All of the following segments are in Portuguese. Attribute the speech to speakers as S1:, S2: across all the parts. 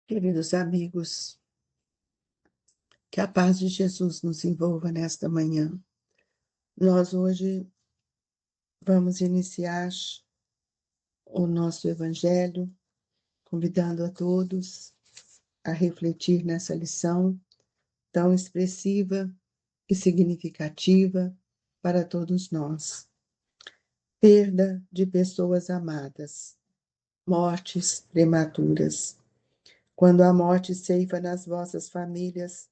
S1: Queridos amigos, que a paz de Jesus nos envolva nesta manhã. Nós hoje vamos iniciar o nosso Evangelho, convidando a todos a refletir nessa lição tão expressiva e significativa para todos nós. Perda de pessoas amadas, mortes prematuras. Quando a morte ceifa nas vossas famílias,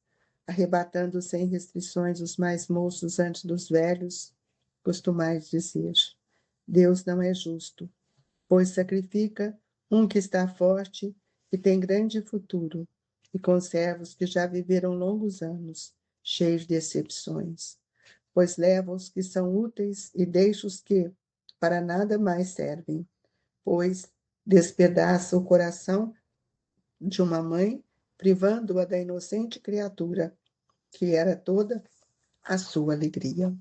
S1: arrebatando sem restrições os mais moços antes dos velhos, costumais dizer: Deus não é justo, pois sacrifica um que está forte e tem grande futuro, e conserva os que já viveram longos anos, cheios de decepções, pois leva os que são úteis e deixa os que para nada mais servem, pois despedaça o coração de uma mãe, privando-a da inocente criatura, que era toda a sua alegria.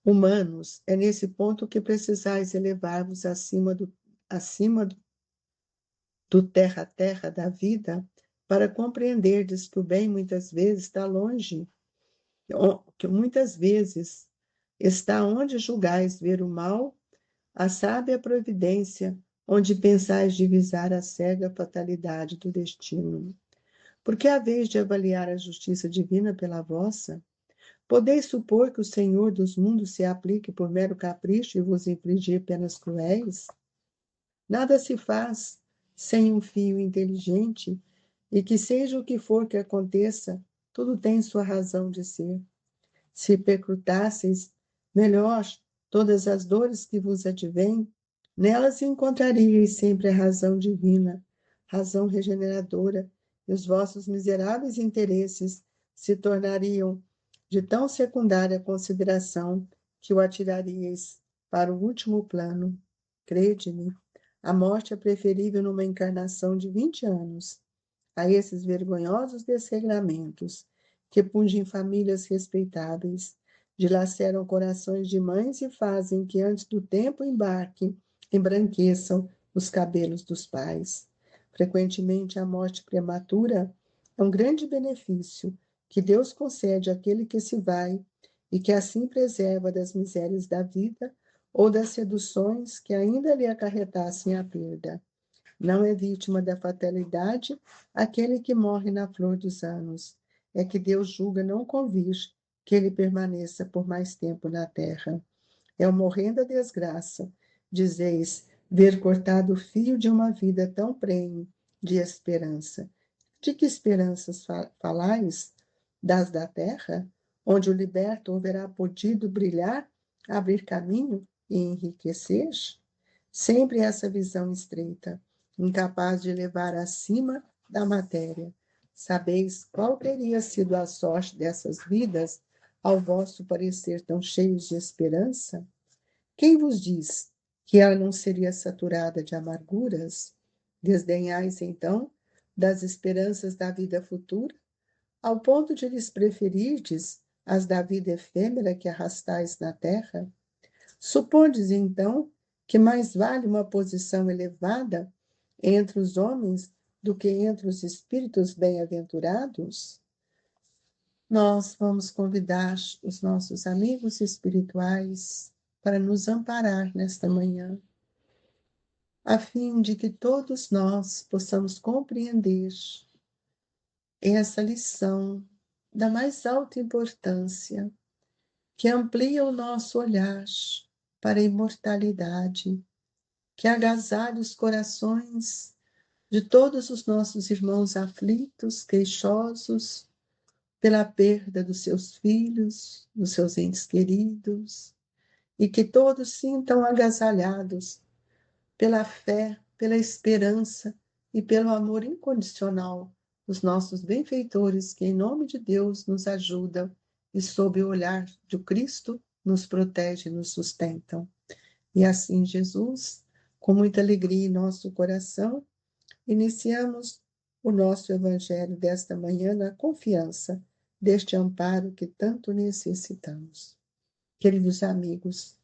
S1: Humanos, é nesse ponto que precisais elevar-vos acima do terra-terra da vida, para compreenderdes que o bem muitas vezes está longe, que muitas vezes está onde julgais ver o mal, a sábia providência, onde pensais divisar a cega fatalidade do destino. Porque a vez de avaliar a justiça divina pela vossa, podeis supor que o Senhor dos mundos se aplique por mero capricho e vos infligir penas cruéis? Nada se faz sem um fio inteligente, e que seja o que for que aconteça, tudo tem sua razão de ser. Se percrutasseis melhor todas as dores que vos advêm, nelas encontraríeis sempre a razão divina, razão regeneradora, e os vossos miseráveis interesses se tornariam de tão secundária consideração que o atiraríeis para o último plano. Crede-me, a morte é preferível numa encarnação de 20 anos a esses vergonhosos desregramentos que pungem famílias respeitáveis, dilaceram corações de mães e fazem que antes do tempo embranqueçam os cabelos dos pais. Frequentemente, a morte prematura é um grande benefício que Deus concede àquele que se vai e que assim preserva das misérias da vida ou das seduções que ainda lhe acarretassem a perda. Não é vítima da fatalidade aquele que morre na flor dos anos. É que Deus julga não convir que ele permaneça por mais tempo na terra. É o morrer da desgraça, dizeis, ver cortado o fio de uma vida tão prenhe de esperança. De que esperanças falais? Das da terra, onde o liberto haverá podido brilhar, abrir caminho e enriquecer? Sempre essa visão estreita, incapaz de levar acima da matéria. Sabeis qual teria sido a sorte dessas vidas, ao vosso parecer tão cheios de esperança? Quem vos diz que ela não seria saturada de amarguras? Desdenhais, então, das esperanças da vida futura, ao ponto de lhes preferirdes as da vida efêmera que arrastais na terra? Supondes, então, que mais vale uma posição elevada entre os homens do que entre os espíritos bem-aventurados? Nós vamos convidar os nossos amigos espirituais para nos amparar nesta manhã, a fim de que todos nós possamos compreender essa lição da mais alta importância, que amplia o nosso olhar para a imortalidade, que agasalhe os corações de todos os nossos irmãos aflitos, queixosos, pela perda dos seus filhos, dos seus entes queridos, e que todos sintam agasalhados pela fé, pela esperança e pelo amor incondicional dos nossos benfeitores, que em nome de Deus nos ajudam e sob o olhar de Cristo nos protegem e nos sustentam. E assim, Jesus, com muita alegria em nosso coração, iniciamos o nosso Evangelho desta manhã na confiança deste amparo que tanto necessitamos. Queridos amigos,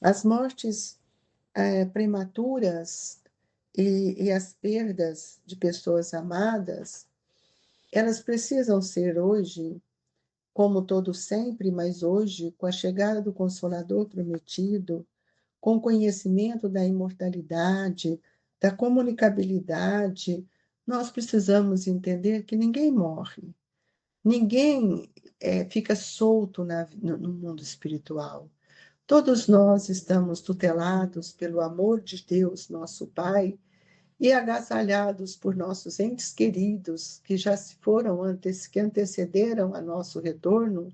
S1: as mortes prematuras E as perdas de pessoas amadas, elas precisam ser hoje, como todo sempre, mas hoje, com a chegada do Consolador prometido, com o conhecimento da imortalidade, da comunicabilidade, nós precisamos entender que ninguém morre, ninguém fica solto no mundo espiritual. Todos nós estamos tutelados pelo amor de Deus, nosso Pai, e agasalhados por nossos entes queridos que já se foram que antecederam a nosso retorno,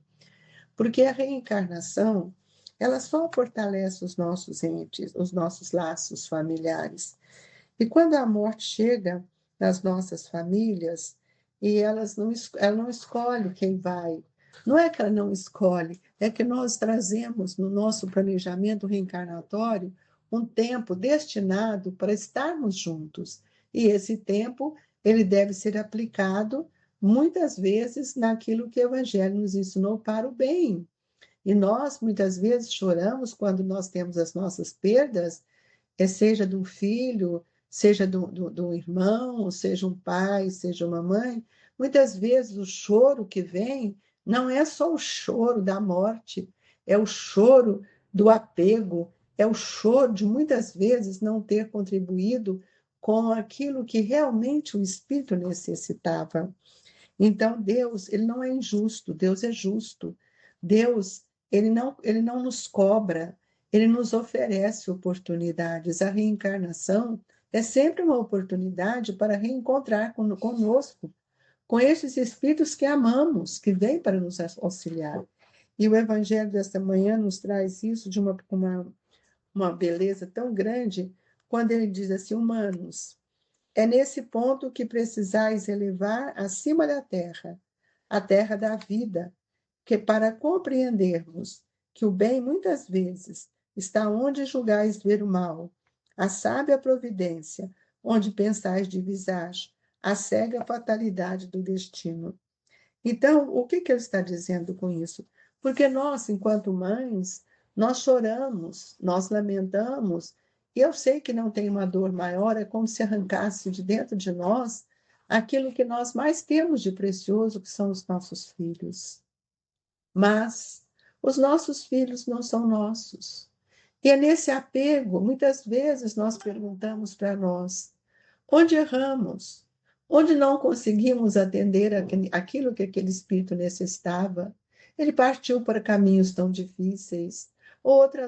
S1: porque a reencarnação, ela só fortalece os nossos entes, os nossos laços familiares. E quando a morte chega nas nossas famílias, e ela não escolhe quem vai, não é que ela não escolhe, é que nós trazemos no nosso planejamento reencarnatório um tempo destinado para estarmos juntos. E esse tempo, ele deve ser aplicado muitas vezes naquilo que o Evangelho nos ensinou para o bem. E nós, muitas vezes, choramos quando nós temos as nossas perdas, seja de um filho, seja do irmão, seja um pai, seja uma mãe. Muitas vezes o choro que vem não é só o choro da morte, é o choro do apego, é o choro de muitas vezes não ter contribuído com aquilo que realmente o espírito necessitava. Então, Deus, ele não é injusto, Deus é justo. Deus, ele não nos cobra, ele nos oferece oportunidades. A reencarnação é sempre uma oportunidade para reencontrar conosco, com esses espíritos que amamos, que vêm para nos auxiliar. E o Evangelho desta manhã nos traz isso de uma beleza tão grande, quando ele diz assim: humanos, é nesse ponto que precisais elevar acima da terra, a terra da vida, que para compreendermos que o bem muitas vezes está onde julgais ver o mal, a sábia providência, onde pensais divisar, a cega fatalidade do destino. Então, o que ele está dizendo com isso? Porque nós, enquanto mães, nós choramos, nós lamentamos, e eu sei que não tem uma dor maior, é como se arrancasse de dentro de nós aquilo que nós mais temos de precioso, que são os nossos filhos. Mas os nossos filhos não são nossos. E é nesse apego, muitas vezes nós perguntamos para nós, onde erramos? Onde não conseguimos atender aquilo que aquele espírito necessitava? Ele partiu para caminhos tão difíceis. Outra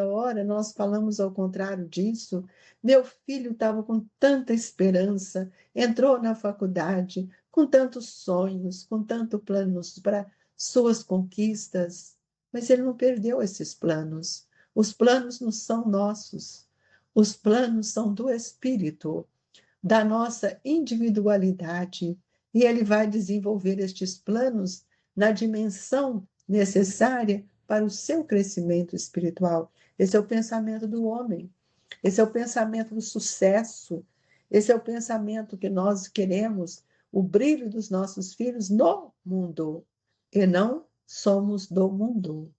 S1: hora, nós falamos ao contrário disso. Meu filho estava com tanta esperança, entrou na faculdade, com tantos sonhos, com tantos planos para suas conquistas, mas ele não perdeu esses planos. Os planos não são nossos, os planos são do Espírito, da nossa individualidade, e ele vai desenvolver estes planos na dimensão necessária para o seu crescimento espiritual. Esse é o pensamento do homem, esse é o pensamento do sucesso, esse é o pensamento que nós queremos, o brilho dos nossos filhos no mundo, e não somos do mundo.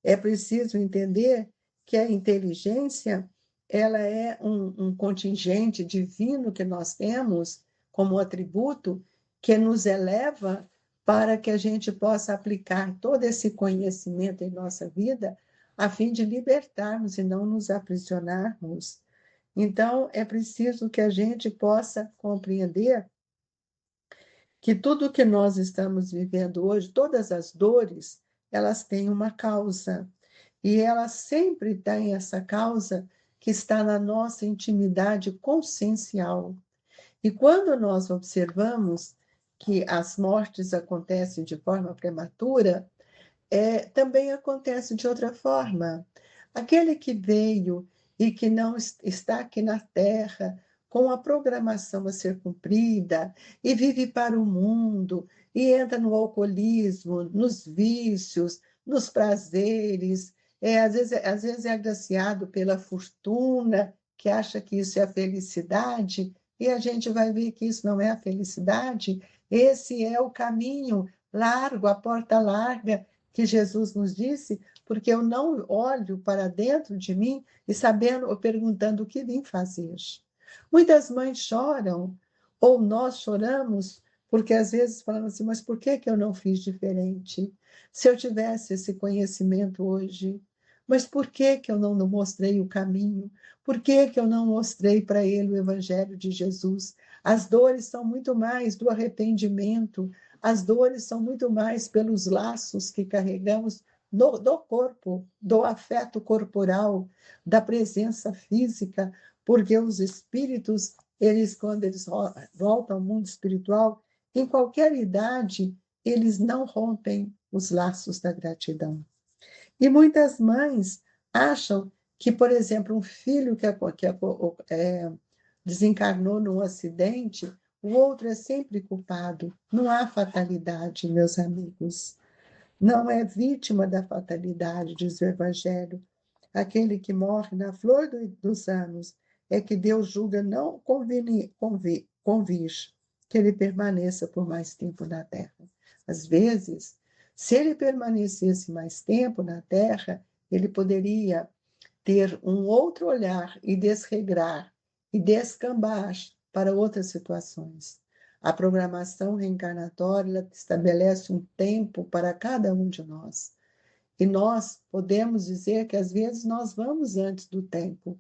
S1: É preciso entender que a inteligência, ela é um contingente divino que nós temos como atributo que nos eleva para que a gente possa aplicar todo esse conhecimento em nossa vida a fim de libertarmos e não nos aprisionarmos. Então, é preciso que a gente possa compreender que tudo que nós estamos vivendo hoje, todas as dores, elas têm uma causa. E ela sempre tem essa causa que está na nossa intimidade consciencial. E quando nós observamos que as mortes acontecem de forma prematura, também acontece de outra forma. Aquele que veio e que não está aqui na Terra com a programação a ser cumprida e vive para o mundo e entra no alcoolismo, nos vícios, nos prazeres, às vezes é agraciado pela fortuna, que acha que isso é a felicidade, e a gente vai ver que isso não é a felicidade. Esse é o caminho largo, a porta larga que Jesus nos disse, porque eu não olho para dentro de mim e sabendo, ou perguntando o que vim fazer. Muitas mães choram, ou nós choramos, porque às vezes falamos assim, mas por que que eu não fiz diferente? Se eu tivesse esse conhecimento hoje, mas por que que eu não mostrei o caminho? Por que que eu não mostrei para ele o Evangelho de Jesus? As dores são muito mais do arrependimento, as dores são muito mais pelos laços que carregamos do corpo, do afeto corporal, da presença física, porque os espíritos, eles, quando eles voltam ao mundo espiritual, em qualquer idade, eles não rompem os laços da gratidão. E muitas mães acham que, por exemplo, um filho que desencarnou num acidente, o outro é sempre culpado. Não há fatalidade, meus amigos. Não é vítima da fatalidade, diz o Evangelho. Aquele que morre na flor dos anos é que Deus julga não convir que ele permaneça por mais tempo na terra. Às vezes, se ele permanecesse mais tempo na terra, ele poderia ter um outro olhar e desregrar e descambar para outras situações. A programação reencarnatória estabelece um tempo para cada um de nós. E nós podemos dizer que às vezes nós vamos antes do tempo,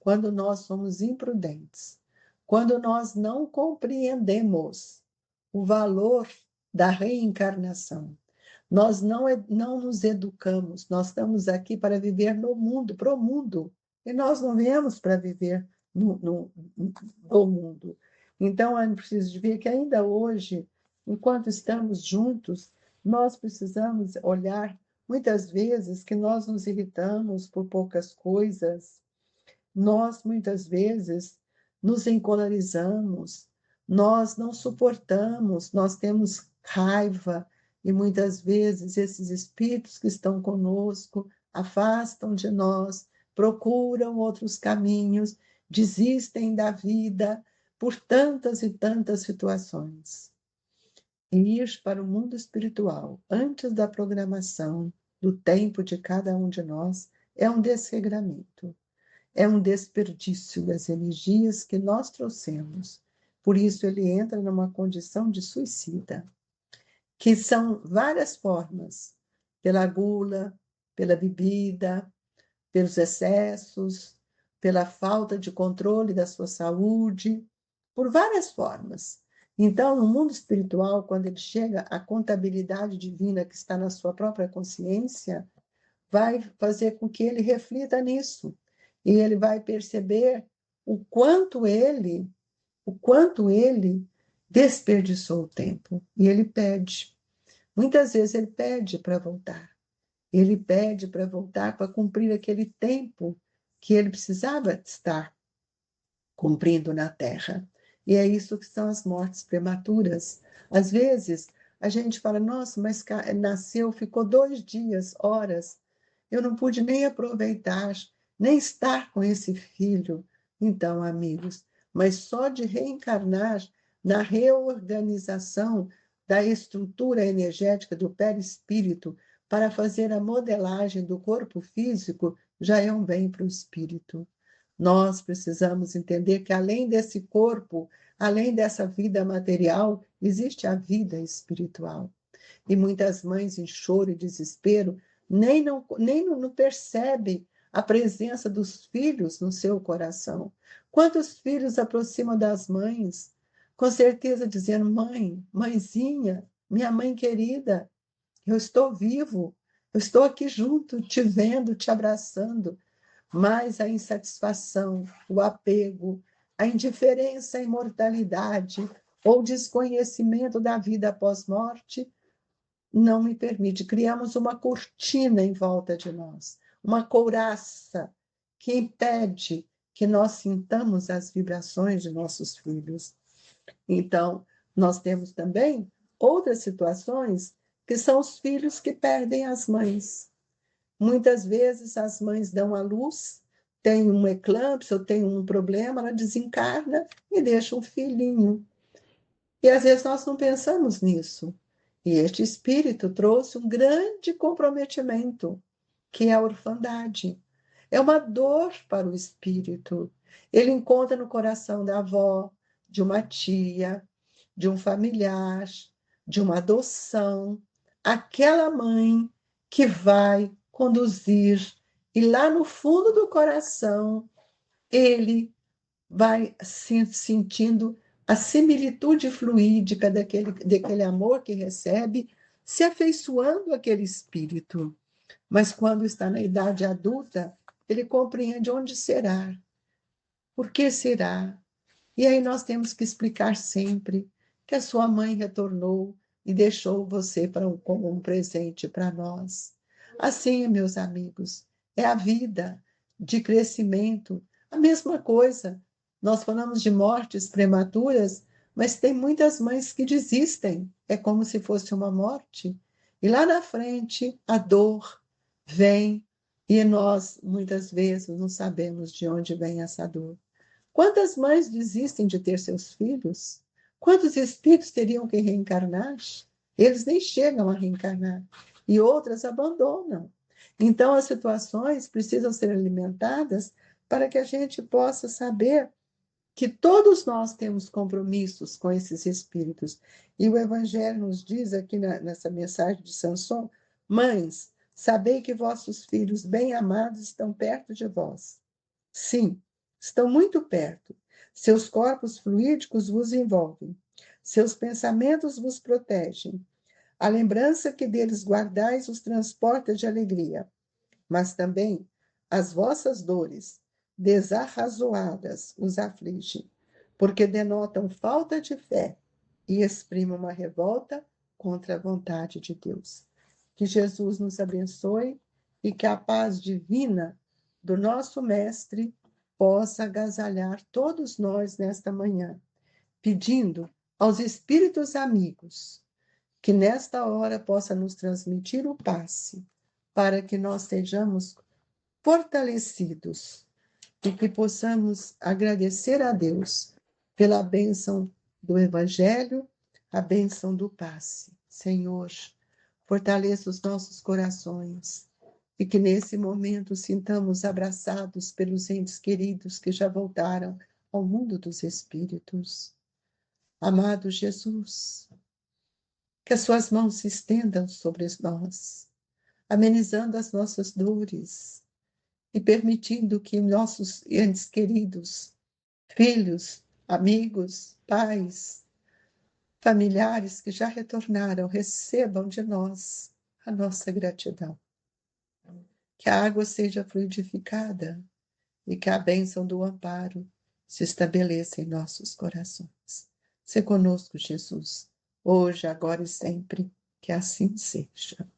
S1: quando nós somos imprudentes, quando nós não compreendemos o valor da reencarnação. Nós não nos educamos, nós estamos aqui para viver no mundo, para o mundo, e nós não viemos para viver no mundo. Então, é preciso ver que ainda hoje, enquanto estamos juntos, nós precisamos olhar muitas vezes que nós nos irritamos por poucas coisas, nós muitas vezes nos encolarizamos, nós não suportamos, nós temos raiva, e muitas vezes esses espíritos que estão conosco afastam de nós, procuram outros caminhos, desistem da vida por tantas e tantas situações. E ir para o mundo espiritual antes da programação do tempo de cada um de nós é um desregramento, é um desperdício das energias que nós trouxemos. Por isso ele entra numa condição de suicida, que são várias formas, pela gula, pela bebida, pelos excessos, pela falta de controle da sua saúde, por várias formas. Então, no mundo espiritual, quando ele chega à contabilidade divina que está na sua própria consciência, vai fazer com que ele reflita nisso. E ele vai perceber o quanto ele desperdiçou o tempo. E ele pede. Muitas vezes ele pede para voltar. Ele pede para voltar para cumprir aquele tempo que ele precisava estar cumprindo na Terra. E é isso que são as mortes prematuras. Às vezes, a gente fala, nossa, mas nasceu, ficou 2 dias, horas, eu não pude nem aproveitar, nem estar com esse filho. Então, amigos, mas só de reencarnar na reorganização da estrutura energética do perispírito para fazer a modelagem do corpo físico já é um bem para o espírito. Nós precisamos entender que além desse corpo, além dessa vida material, existe a vida espiritual. E muitas mães em choro e desespero nem não percebem a presença dos filhos no seu coração. Quantos filhos aproximam das mães, com certeza dizendo, mãe, mãezinha, minha mãe querida, eu estou vivo, eu estou aqui junto, te vendo, te abraçando, mas a insatisfação, o apego, a indiferença à imortalidade ou desconhecimento da vida após morte não me permite. Criamos uma cortina em volta de nós, uma couraça que impede que nós sintamos as vibrações de nossos filhos. Então, nós temos também outras situações que são os filhos que perdem as mães. Muitas vezes as mães dão à luz, tem um eclâmpsia ou tem um problema, ela desencarna e deixa um filhinho. E às vezes nós não pensamos nisso. E este espírito trouxe um grande comprometimento, que é a orfandade. É uma dor para o espírito. Ele encontra no coração da avó, de uma tia, de um familiar, de uma adoção, aquela mãe que vai conduzir, e lá no fundo do coração, ele vai sentindo a similitude fluídica daquele amor que recebe, se afeiçoando àquele espírito. Mas quando está na idade adulta, ele compreende onde será, por que será. E aí nós temos que explicar sempre que a sua mãe retornou e deixou você como um presente para nós. Assim, meus amigos, é a vida de crescimento. A mesma coisa. Nós falamos de mortes prematuras, mas tem muitas mães que desistem. É como se fosse uma morte. E lá na frente, a dor vem e nós, muitas vezes, não sabemos de onde vem essa dor. Quantas mães desistem de ter seus filhos? Quantos espíritos teriam que reencarnar? Eles nem chegam a reencarnar. E outras abandonam. Então, as situações precisam ser alimentadas para que a gente possa saber que todos nós temos compromissos com esses espíritos. E o Evangelho nos diz aqui nessa mensagem de Samson: mães, sabei que vossos filhos bem-amados estão perto de vós. Sim, estão muito perto. Seus corpos fluídicos vos envolvem. Seus pensamentos vos protegem. A lembrança que deles guardais os transporta de alegria. Mas também as vossas dores, desarrazoadas, os afligem, porque denotam falta de fé e exprimem uma revolta contra a vontade de Deus. Que Jesus nos abençoe e que a paz divina do nosso Mestre possa agasalhar todos nós nesta manhã, pedindo aos espíritos amigos que nesta hora possa nos transmitir o passe, para que nós sejamos fortalecidos e que possamos agradecer a Deus pela bênção do Evangelho, a bênção do passe. Senhor, fortaleça os nossos corações e que nesse momento sintamos abraçados pelos entes queridos que já voltaram ao mundo dos espíritos. Amado Jesus, que as suas mãos se estendam sobre nós, amenizando as nossas dores e permitindo que nossos entes queridos, filhos, amigos, pais, familiares que já retornaram, recebam de nós a nossa gratidão. Que a água seja fluidificada e que a bênção do amparo se estabeleça em nossos corações. Se conosco, Jesus, hoje, agora e sempre, que assim seja.